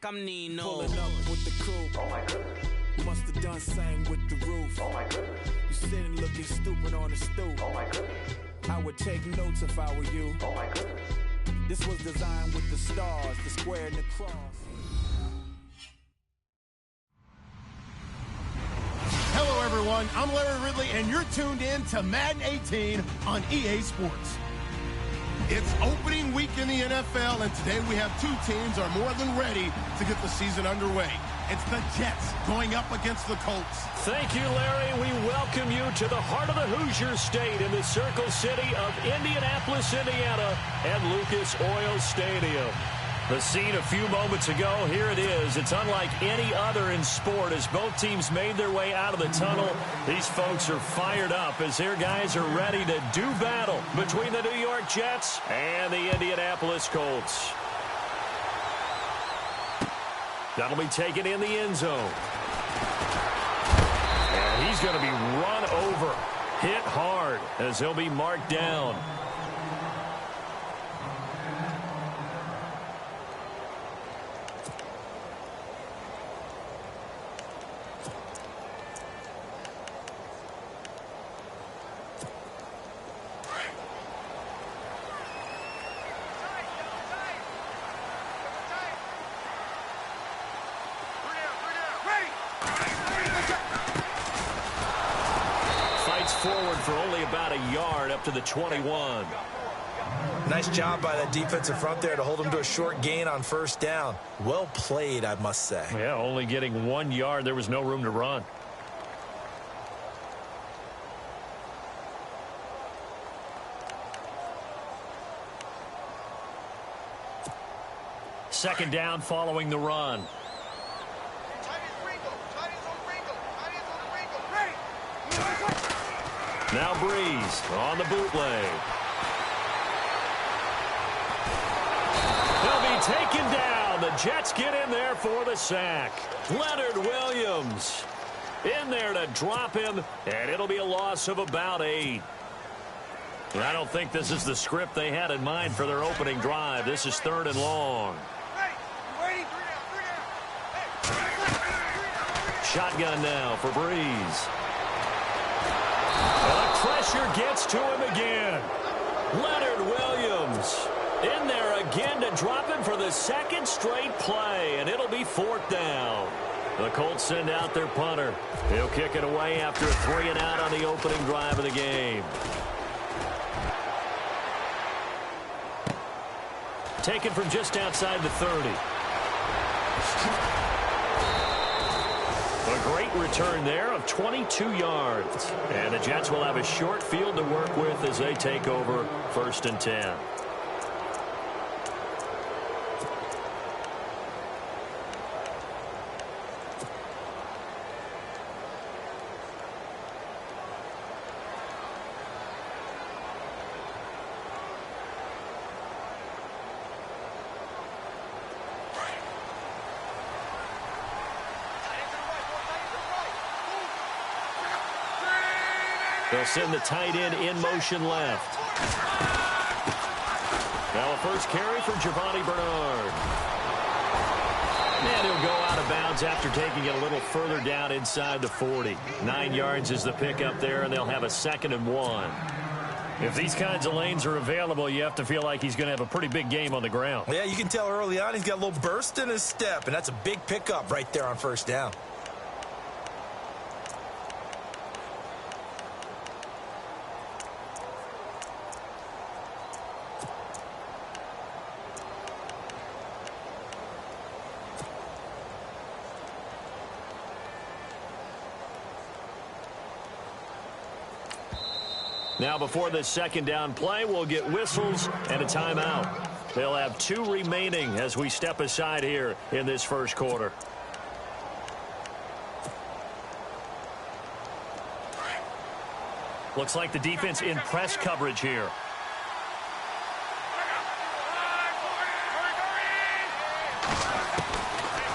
like I'm Nino. Pulling up with the coupe. Oh my goodness. Must have done same with the roof. Oh my goodness. You sitting looking stupid on the stoop. Oh my goodness. I would take notes if I were you. Oh my goodness. This was designed with the stars, the square and the cross. Hello, everyone. I'm Larry Ridley, and you're tuned in to Madden 18 on EA Sports. It's opening week in the NFL, and today we have two teams are more than ready to get the season underway. It's the Jets going up against the Colts. Thank you, Larry. We welcome you to the heart of the Hoosier State in the Circle City of Indianapolis, Indiana, and Lucas Oil Stadium. The scene a few moments ago, here it is. It's unlike any other in sport as both teams made their way out of the tunnel. These folks are fired up as their guys are ready to do battle between the New York Jets and the Indianapolis Colts. That'll be taken in the end zone. And he's going to be run over, hit hard as he'll be marked down. Forward for only about a yard up to the 21. Nice job by that defensive front there to hold him to a short gain on first down. Well played, I must say. Yeah, only getting 1 yard. There was no room to run. Second down following the run. Now Breeze on the bootleg. He'll be taken down. The Jets get in there for the sack. Leonard Williams in there to drop him, and it'll be a loss of about 8. And I don't think this is the script they had in mind for their opening drive. This is 3rd and long. Shotgun now for Breeze. Pressure gets to him again. Leonard Williams in there again to drop him for the second straight play, and it'll be 4th down. The Colts send out their punter. He'll kick it away after a 3-and-out on the opening drive of the game. Taken from just outside the 30. A great return there of 22 yards. And the Jets will have a short field to work with as they take over 1st and 10. They'll send the tight end in motion left. Now a first carry for Giovanni Bernard. And he'll go out of bounds after taking it a little further down inside the 40. 9 yards is the pickup there, and they'll have a 2nd and 1. If these kinds of lanes are available, you have to feel like he's going to have a pretty big game on the ground. Yeah, you can tell early on he's got a little burst in his step, and that's a big pickup right there on 1st down. Now before this 2nd down play, we'll get whistles and a timeout. They'll have 2 remaining as we step aside here in this 1st quarter. Looks like the defense in press coverage here.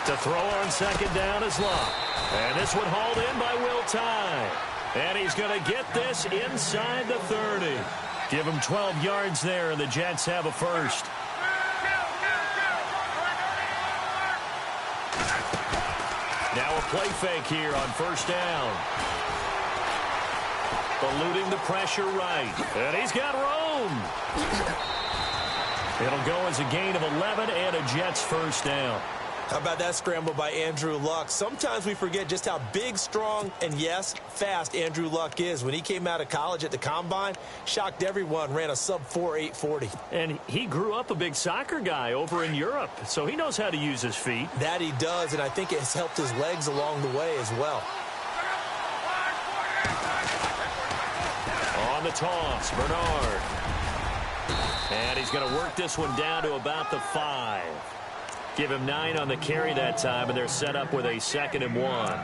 To throw on 2nd down is Locke. And this one hauled in by Will Tye. And he's going to get this inside the 30. Give him 12 yards there, and the Jets have a first. Now a play fake here on first down. Eluding the pressure right. And he's got room. It'll go as a gain of 11 and a Jets first down. How about that scramble by Andrew Luck? Sometimes we forget just how big, strong, and yes, fast Andrew Luck is. When he came out of college at the Combine, shocked everyone, ran a sub-4 840. And he grew up a big soccer guy over in Europe, so he knows how to use his feet. That he does, and I think it has helped his legs along the way as well. On the toss, Bernard. And he's going to work this one down to about the 5. Give him 9 on the carry that time, and they're set up with a 2nd and 1.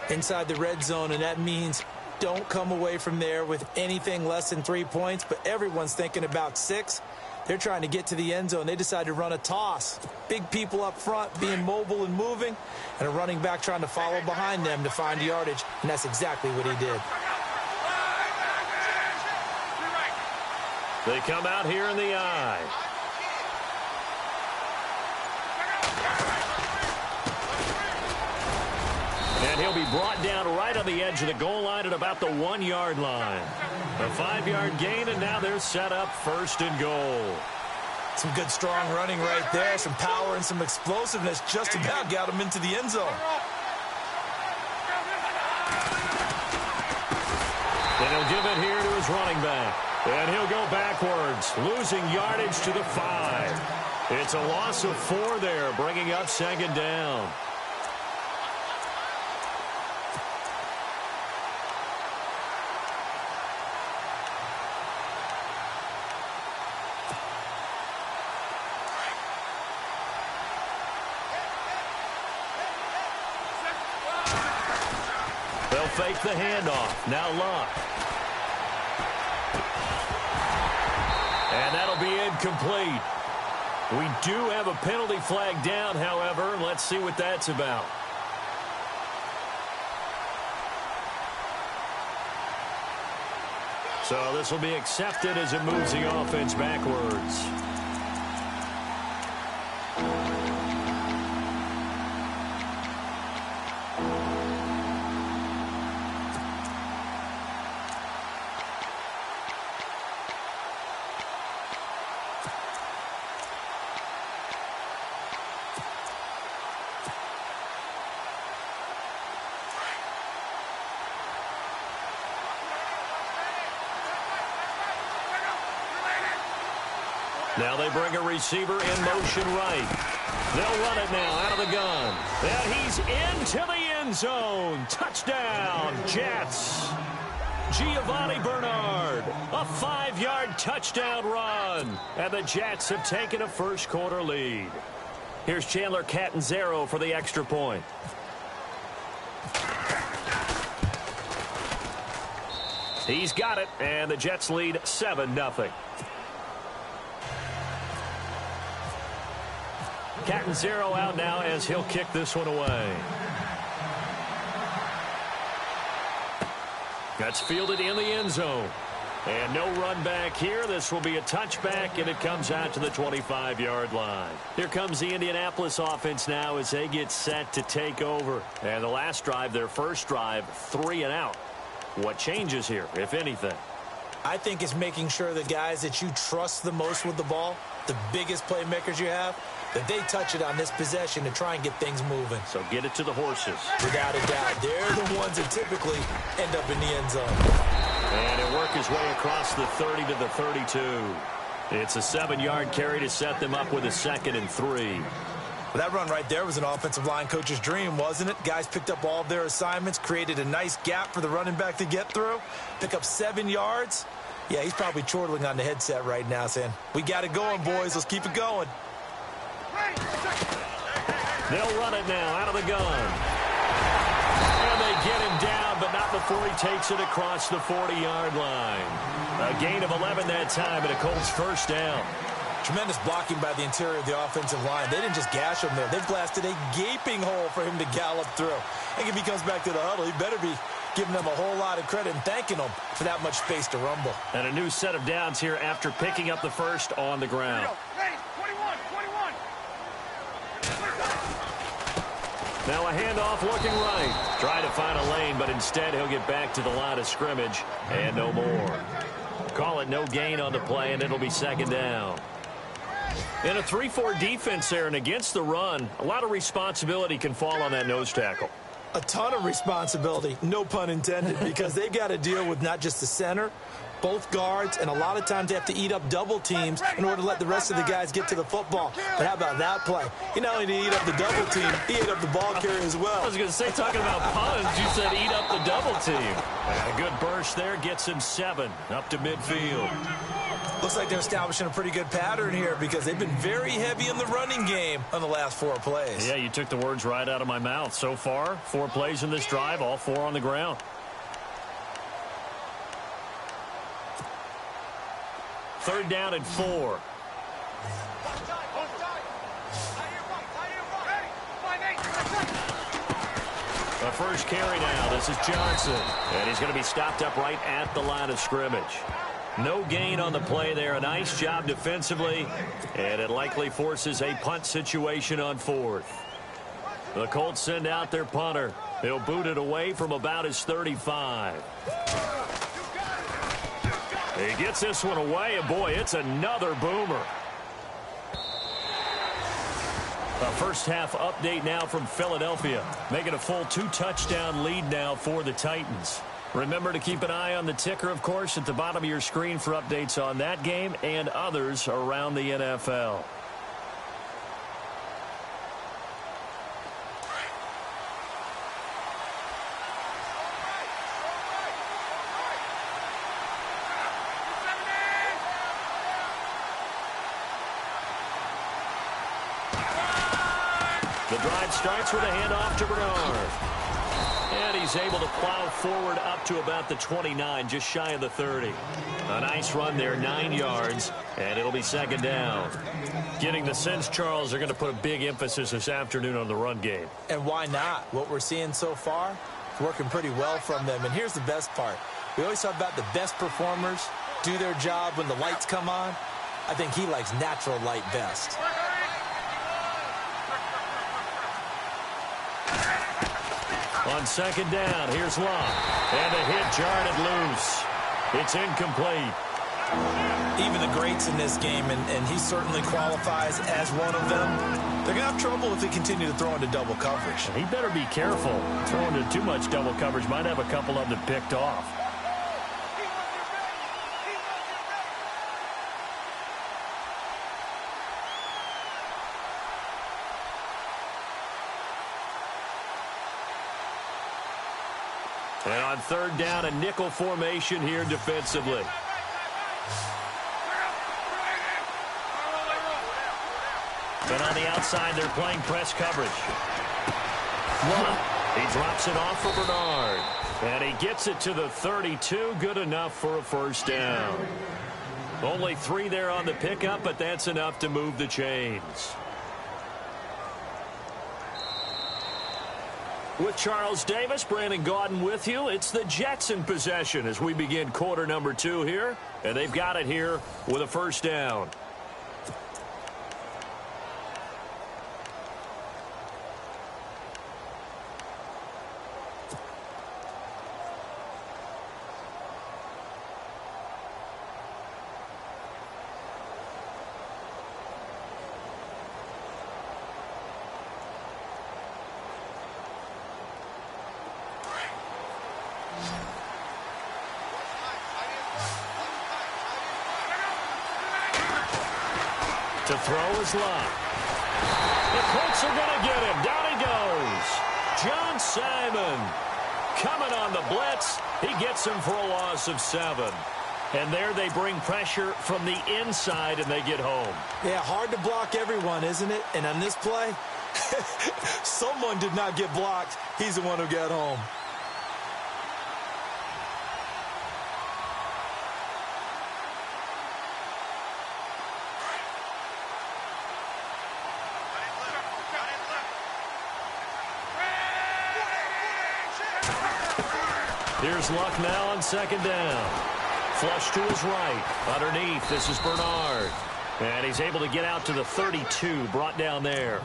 Inside the red zone, and that means don't come away from there with anything less than 3 points, but everyone's thinking about 6. They're trying to get to the end zone. They decide to run a toss. Big people up front being mobile and moving, and a running back trying to follow behind them to find yardage, and that's exactly what he did. They come out here in the eye. And he'll be brought down right on the edge of the goal line at about the 1-yard line. A 5-yard gain, and now they're set up 1st and goal. Some good, strong running right there. Some power and some explosiveness just about got him into the end zone. And he'll give it here to his running back. And he'll go backwards, losing yardage to the 5. It's a loss of 4 there, bringing up 2nd down. They'll fake the handoff. Now Luck. And that'll be incomplete. We do have a penalty flag down, however. Let's see what that's about. So this will be accepted as it moves the offense backwards. Now they bring a receiver in motion right. They'll run it now out of the gun. And he's into the end zone. Touchdown, Jets. Giovanni Bernard, a 5-yard touchdown run. And the Jets have taken a first-quarter lead. Here's Chandler Catanzaro for the extra point. He's got it, and the Jets lead 7-0. Catanzaro out now as he'll kick this one away. That's fielded in the end zone. And no run back here. This will be a touchback, and it comes out to the 25-yard line. Here comes the Indianapolis offense now as they get set to take over. And the last drive, their first drive, 3 and out. What changes here, if anything? I think it's making sure the guys that you trust the most with the ball, the biggest playmakers you have, that they touch it on this possession to try and get things moving. So get it to the horses. Without a doubt. They're the ones that typically end up in the end zone. And he'll work his way across the 30 to the 32. It's a 7-yard carry to set them up with a 2nd and 3. Well, that run right there was an offensive line coach's dream, wasn't it? Guys picked up all of their assignments, created a nice gap for the running back to get through, pick up 7 yards. Yeah, he's probably chortling on the headset right now saying, we got it going, boys. Let's keep it going. They'll run it now out of the gun. And they get him down, but not before he takes it across the 40-yard line. A gain of 11 that time, and a Colts first down. Tremendous blocking by the interior of the offensive line. They didn't just gash him there. They blasted a gaping hole for him to gallop through. I think if he comes back to the huddle, he better be giving them a whole lot of credit and thanking them for that much space to rumble. And a new set of downs here after picking up the first on the ground. Now a handoff looking right. Trying to find a lane, but instead he'll get back to the line of scrimmage and no more. Call it no gain on the play, and it'll be second down. In a 3-4 defense there, and against the run, a lot of responsibility can fall on that nose tackle. A ton of responsibility, no pun intended, because they've got to deal with not just the center, both guards, and a lot of times they have to eat up double teams in order to let the rest of the guys get to the football. But how about that play? He not only did he eat up the double team, he ate up the ball carrier as well. I was going to say, talking about puns, you said eat up the double team. And a good burst there gets him 7 up to midfield. Looks like they're establishing a pretty good pattern here because they've been very heavy in the running game on the last 4 plays. Yeah, you took the words right out of my mouth. So far, 4 plays in this drive, all 4 on the ground. Third down and 4. The first carry now. This is Johnson. And he's going to be stopped up right at the line of scrimmage. No gain on the play there. A nice job defensively. And it likely forces a punt situation on 4th. The Colts send out their punter. He'll boot it away from about his 35. He gets this one away, and boy, it's another boomer. A first half update now from Philadelphia, making a full 2-touchdown lead now for the Titans. Remember to keep an eye on the ticker, of course, at the bottom of your screen for updates on that game and others around the NFL. The drive starts with a handoff to Bernard. And he's able to plow forward up to about the 29, just shy of the 30. A nice run there, 9 yards, and it'll be second down. Getting the sense, Charles, they're going to put a big emphasis this afternoon on the run game. And why not? What we're seeing so far is working pretty well from them. And here's the best part. We always talk about the best performers do their job when the lights come on. I think he likes natural light best. On second down, here's Locke. And a hit jarred it loose. It's incomplete. Even the greats in this game, and he certainly qualifies as one of them, they're going to have trouble if they continue to throw into double coverage. He better be careful. Throwing into too much double coverage might have a couple of them picked off. And on third down, a nickel formation here defensively. And on the outside, they're playing press coverage. He drops it off for Bernard. And he gets it to the 32. Good enough for a first down. Only 3 there on the pickup, but that's enough to move the chains. With Charles Davis, Brandon Gaudin with you. It's the Jets in possession as we begin quarter number 2 here. And they've got it here with a first down. To throw is Locke. The Colts are going to get him. Down he goes. John Simon coming on the blitz. He gets him for a loss of 7. And there they bring pressure from the inside, and they get home. Yeah, hard to block everyone, isn't it? And on this play, someone did not get blocked. He's the one who got home. Here's Luck now on second down. Flush to his right. Underneath, this is Bernard. And he's able to get out to the 32, brought down there.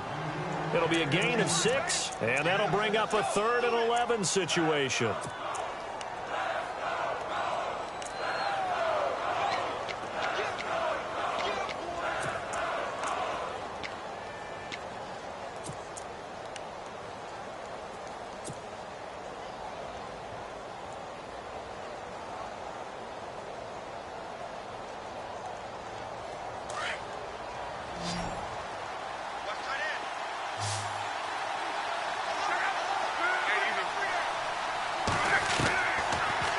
It'll be a gain of 6, and that'll bring up a 3rd and 11 situation.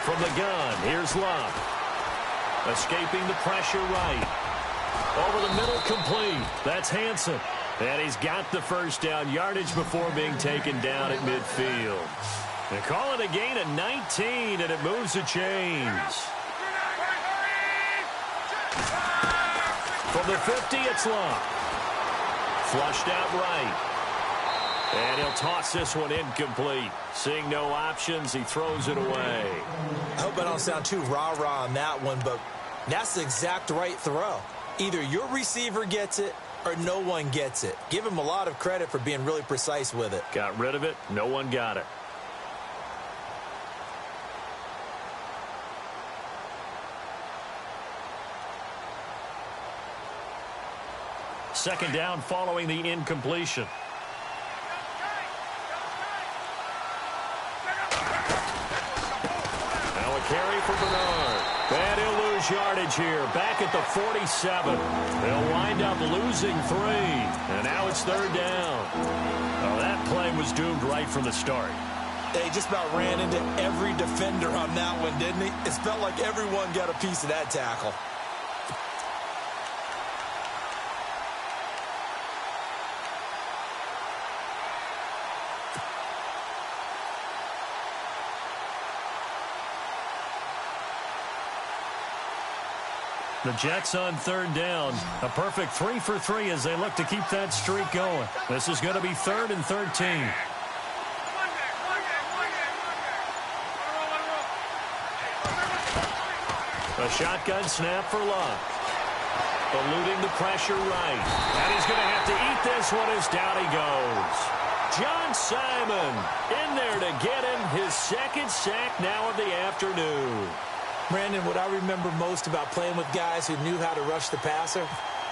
From the gun, here's Love. Escaping the pressure right. Over the middle, complete. That's Hansen. And he's got the first down, yardage before being taken down at midfield. They call it a gain of 19, and it moves the chains. From the 50, it's Love. Flushed out right. And he'll toss this one incomplete. Seeing no options, he throws it away. I hope I don't sound too rah-rah on that one, but that's the exact right throw. Either your receiver gets it or no one gets it. Give him a lot of credit for being really precise with it. Got rid of it. No one got it. Second down following the incompletion. Carry for Bernard. And he'll lose yardage here. Back at the 47. They'll wind up losing 3. And now it's 3rd down. Oh, that play was doomed right from the start. They just about ran into every defender on that one, didn't he? It felt like everyone got a piece of that tackle. The Jets on 3rd down. A perfect 3 for 3 as they look to keep that streak going. This is going to be 3rd and 13. A shotgun snap for Luck. Eluding the pressure right. And he's going to have to eat this one as down he goes. John Simon in there to get him his 2nd sack now of the afternoon. Brandon, what I remember most about playing with guys who knew how to rush the passer,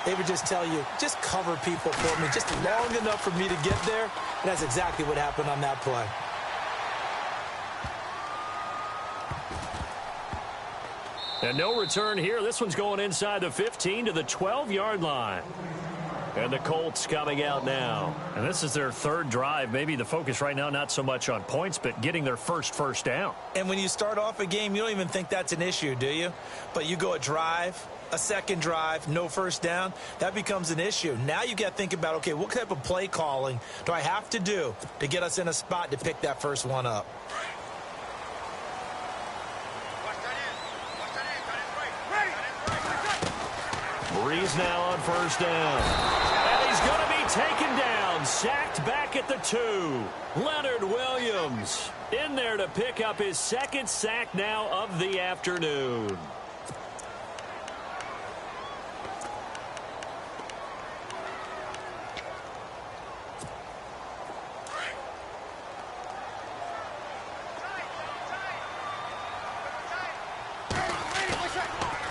they would just tell you, just cover people for me, just long enough for me to get there. And that's exactly what happened on that play. And no return here. This one's going inside the 15 to the 12-yard line. And the Colts coming out now. And this is their 3rd drive. Maybe the focus right now not so much on points, but getting their first down. And when you start off a game, you don't even think that's an issue, do you? But you go a drive, a 2nd drive, no first down, that becomes an issue. Now you got to think about, okay, what type of play calling do I have to do to get us in a spot to pick that first one up? Breeze now on 1st down. And he's going to be taken down. Sacked back at the 2. Leonard Williams in there to pick up his 2nd sack now of the afternoon.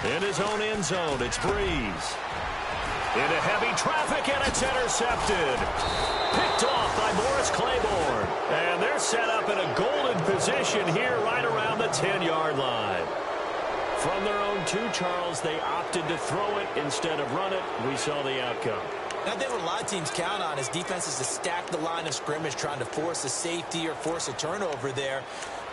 In his own end zone, it's Breeze. Into heavy traffic, and it's intercepted. Picked off by Morris Claiborne. And they're set up in a golden position here right around the 10-yard line. From their own 2, Charles, they opted to throw it instead of run it. We saw the outcome. Now, I think what a lot of teams count on is defenses to stack the line of scrimmage, trying to force a safety or force a turnover there.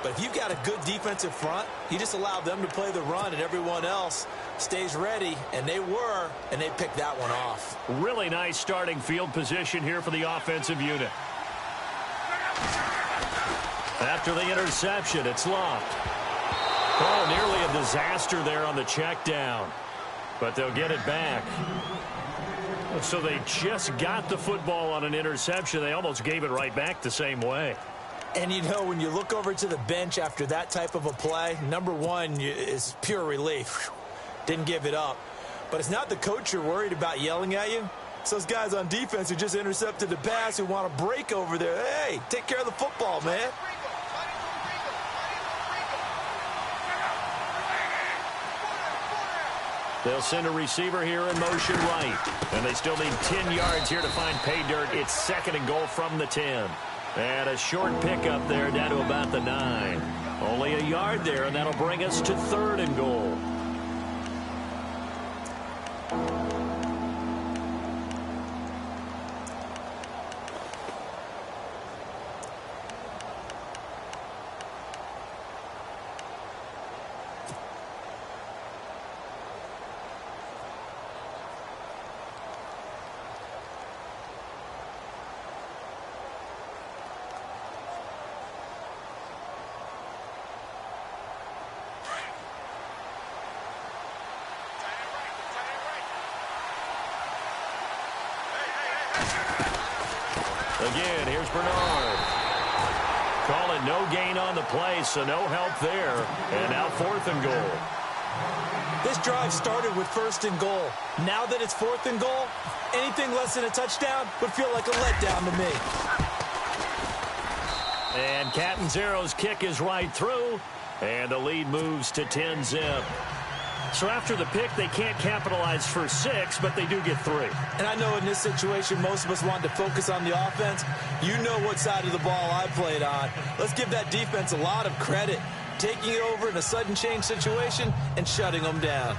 But if you've got a good defensive front, you just allow them to play the run, and everyone else stays ready, and they were, and they picked that one off. Really nice starting field position here for the offensive unit. After the interception, it's locked. Oh, nearly a disaster there on the check down. But they'll get it back. So they just got the football on an interception. They almost gave it right back the same way. And, you know, when you look over to the bench after that type of a play, number one is pure relief. Didn't give it up. But it's not the coach you're worried about yelling at you. It's those guys on defense who just intercepted the pass who want to break over there. Hey, take care of the football, man. They'll send a receiver here in motion right. And they still need 10 yards here to find pay dirt. It's 2nd and goal from the 10. And a short pickup there down to about the 9. Only a yard there, and that'll bring us to 3rd and goal. Again, here's Bernard. Call it no gain on the play, so no help there. And now 4th and goal. This drive started with 1st and goal. Now that it's 4th and goal, anything less than a touchdown would feel like a letdown to me. And Catanzaro's kick is right through. And the lead moves to 10-zip. So after the pick, they can't capitalize for 6, but they do get 3. And I know in this situation, most of us want to focus on the offense. You know what side of the ball I played on. Let's give that defense a lot of credit. Taking it over in a sudden change situation and shutting them down.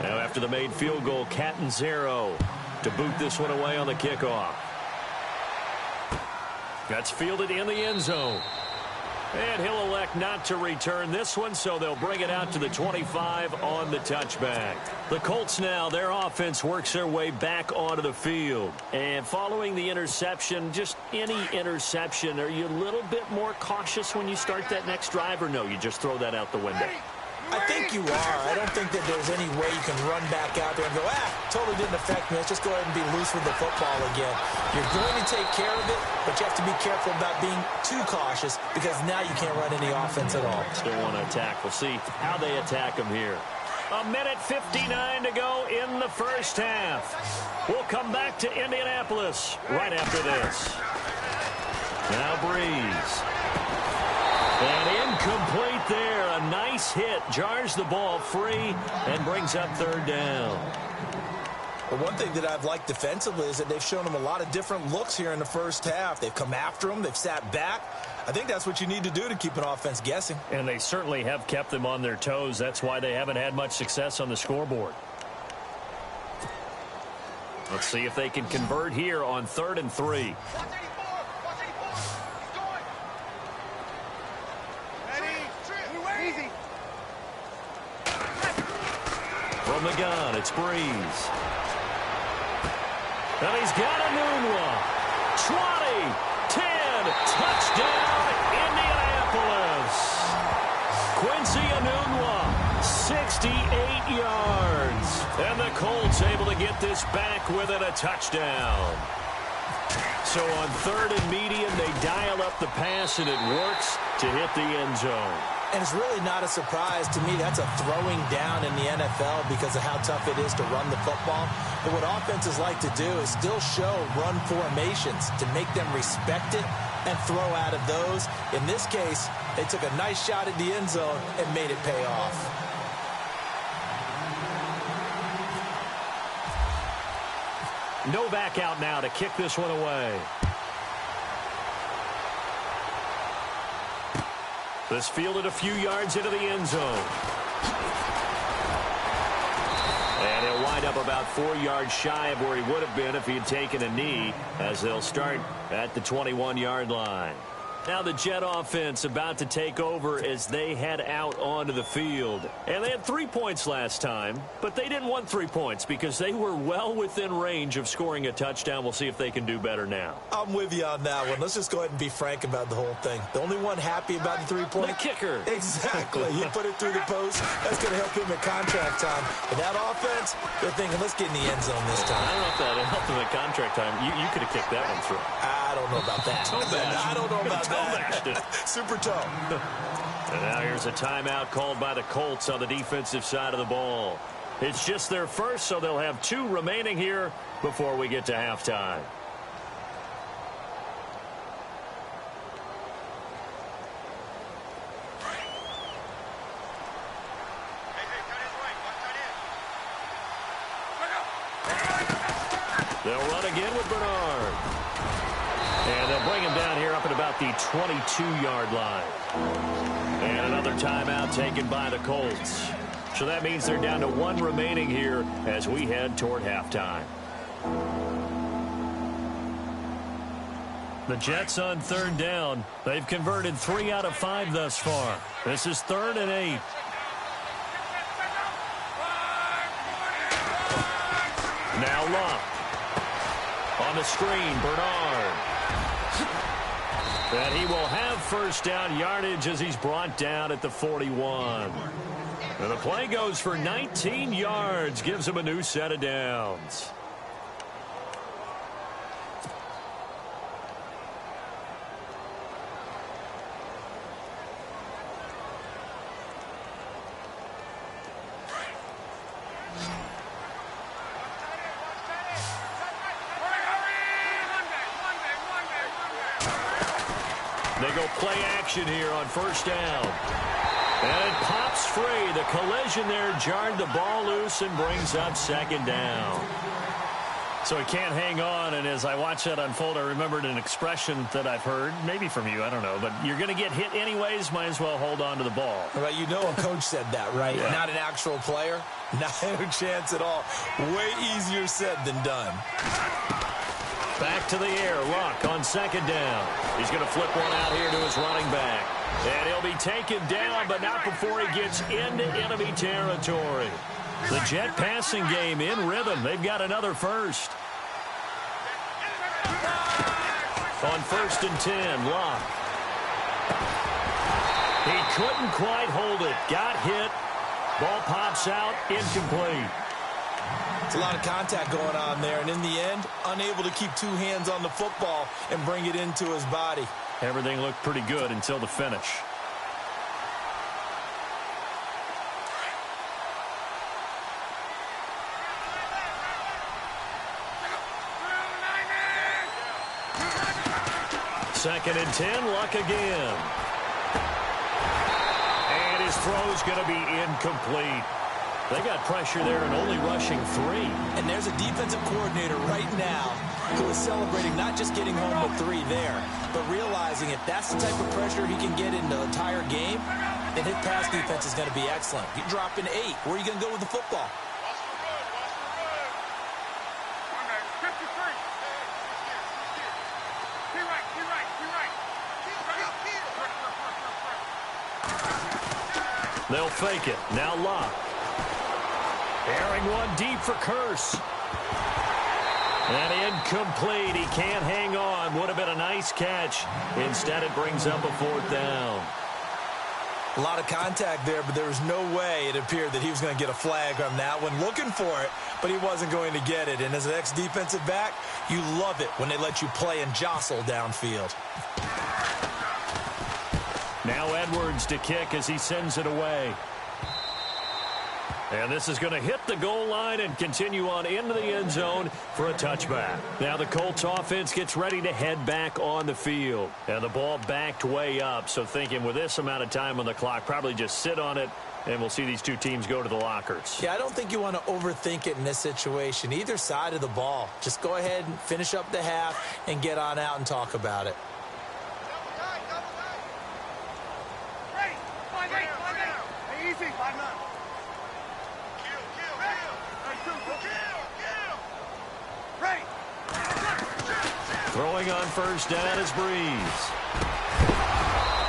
Now after the made field goal, Catanzaro to boot this one away on the kickoff. That's fielded in the end zone. And he'll elect not to return this one, so they'll bring it out to the 25 on the touchback. The Colts now, their offense works their way back onto the field. And following the interception, just any interception, are you a little bit more cautious when you start that next drive, or no, you just throw that out the window? I think you are. I don't think that there's any way you can run back out there and go, totally didn't affect me. Let's just go ahead and be loose with the football again. You're going to take care of it, but you have to be careful about being too cautious because now you can't run any offense at all. Still want to attack. We'll see how they attack them here. 1:59 to go in the first half. We'll come back to Indianapolis right after this. Now Breeze. And incomplete there. A nice hit. Jars the ball free and brings up 3rd down. But one thing that I've liked defensively is that they've shown them a lot of different looks here in the first half. They've come after them. They've sat back. I think that's what you need to do to keep an offense guessing. And they certainly have kept them on their toes. That's why they haven't had much success on the scoreboard. Let's see if they can convert here on 3rd and 3. From the gun, it's Breeze. And he's got Anunwa. 20, 10, touchdown, Indianapolis. Quincy Anunwa, 68 yards. And the Colts able to get this back within a touchdown. So on 3rd and medium, they dial up the pass, and it works to hit the end zone. And it's really not a surprise to me. That's a throwing down in the NFL because of how tough it is to run the football. But what offenses like to do is still show run formations to make them respect it and throw out of those. In this case, they took a nice shot at the end zone and made it pay off. No back out now to kick this one away. This fielded a few yards into the end zone. And he'll wind up about 4 yards shy of where he would have been if he had taken a knee, as they'll start at the 21-yard line. Now the Jet offense about to take over as they head out onto the field. And they had 3 points last time, but they didn't want 3 points because they were well within range of scoring a touchdown. We'll see if they can do better now. I'm with you on that one. Let's just go ahead and be frank about the whole thing. The only one happy about the 3-point. The kicker. Exactly. He put it through the post. That's going to help him at contract time. But that offense, they're thinking, let's get in the end zone this time. I don't know if that helped him at contract time. You could have kicked that one through. I don't know about that. I don't know about that. Super toe. And now here's a timeout called by the Colts on the defensive side of the ball. It's just their first, so they'll have 2 remaining here before we get to halftime. They'll run again with Bernard. And they'll bring him down here up at about the 22-yard line. And another timeout taken by the Colts. So that means they're down to 1 remaining here as we head toward halftime. The Jets on 3rd down. They've converted 3 out of 5 thus far. This is 3rd and 8. Now Luck. On the screen, Bernard. And he will have first down yardage as he's brought down at the 41. And the play goes for 19 yards, gives him a new set of downs. They go play action here on first down. And it pops free. The collision there jarred the ball loose and brings up 2nd down. So he can't hang on, and as I watched that unfold, I remembered an expression that I've heard, maybe from you, I don't know, but you're going to get hit anyways, might as well hold on to the ball. Well, you know a coach said that, right? Yeah. Not an actual player. Not a chance at all. Way easier said than done. Back to the air, Luck on 2nd down. He's going to flip one out here to his running back. And he'll be taken down, but not before he gets into enemy territory. The Jet passing game in rhythm. They've got another first. On 1st and 10, Luck. He couldn't quite hold it. Got hit. Ball pops out, incomplete. It's a lot of contact going on there, and in the end, unable to keep 2 hands on the football and bring it into his body. Everything looked pretty good until the finish. Second and 10, Luck again. And his throw's going to be incomplete. They got pressure there and only rushing 3. And there's a defensive coordinator right now who is celebrating not just getting home with 3 there, but realizing if that's the type of pressure he can get in the entire game, then his pass defense is going to be excellent. You drop in 8. Where are you going to go with the football? They'll fake it. Now Luck. Airing one deep for Curse. And incomplete. He can't hang on. Would have been a nice catch. Instead, it brings up a 4th down. A lot of contact there, but there was no way it appeared that he was going to get a flag on that one. Looking for it, but he wasn't going to get it. And as an ex-defensive back, you love it when they let you play and jostle downfield. Now Edwards to kick as he sends it away. And this is going to hit the goal line and continue on into the end zone for a touchback. Now the Colts offense gets ready to head back on the field. And the ball backed way up. So thinking with this amount of time on the clock, probably just sit on it, and we'll see these 2 teams go to the lockers. Yeah, I don't think you want to overthink it in this situation. Either side of the ball. Just go ahead and finish up the half and get on out and talk about it. Throwing on first down is Breeze.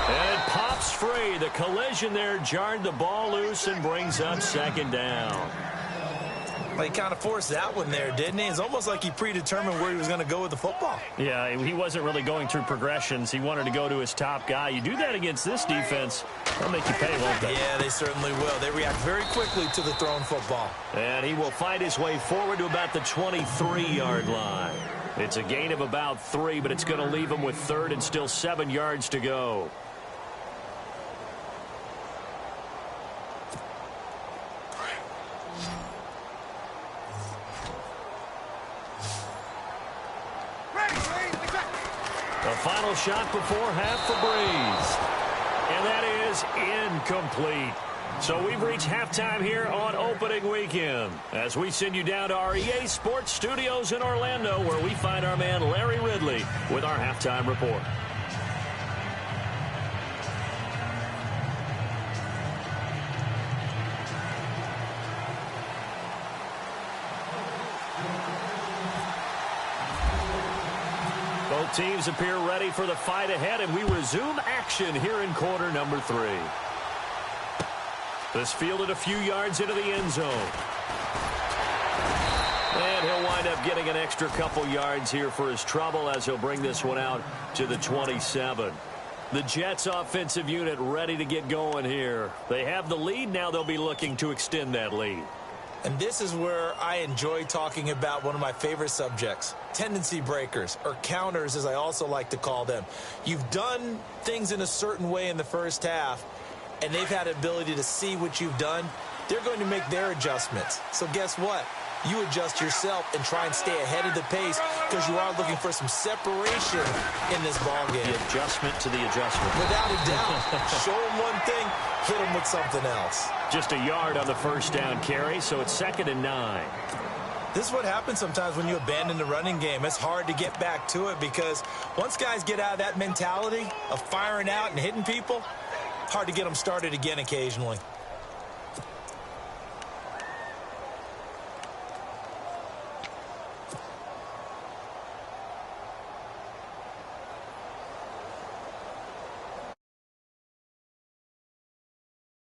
And it pops free. The collision there jarred the ball loose and brings up 2nd down. Well, he kind of forced that one there, didn't he? It's almost like he predetermined where he was going to go with the football. Yeah, he wasn't really going through progressions. He wanted to go to his top guy. You do that against this defense, they'll make you pay, won't they? Yeah, they certainly will. They react very quickly to the thrown football. And he will fight his way forward to about the 23-yard line. It's a gain of about 3, but it's going to leave him with 3rd and still 7 yards to go. The final shot before half for Breeze. And that is incomplete. So we've reached halftime here on opening weekend as we send you down to our EA Sports Studios in Orlando, where we find our man Larry Ridley with our halftime report. Both teams appear ready for the fight ahead, and we resume action here in quarter number 3. This fielded a few yards into the end zone. And he'll wind up getting an extra couple yards here for his trouble as he'll bring this one out to the 27. The Jets offensive unit ready to get going here. They have the lead. Now they'll be looking to extend that lead. And this is where I enjoy talking about one of my favorite subjects, tendency breakers, or counters as I also like to call them. You've done things in a certain way in the first half, and they've had the ability to see what you've done. They're going to make their adjustments. So guess what? You adjust yourself and try and stay ahead of the pace because you are looking for some separation in this ballgame. The adjustment to the adjustment. Without a doubt. Show them one thing, hit them with something else. Just a yard on the first down carry, so it's 2nd and 9. This is what happens sometimes when you abandon the running game. It's hard to get back to it because once guys get out of that mentality of firing out and hitting people, hard to get them started again occasionally.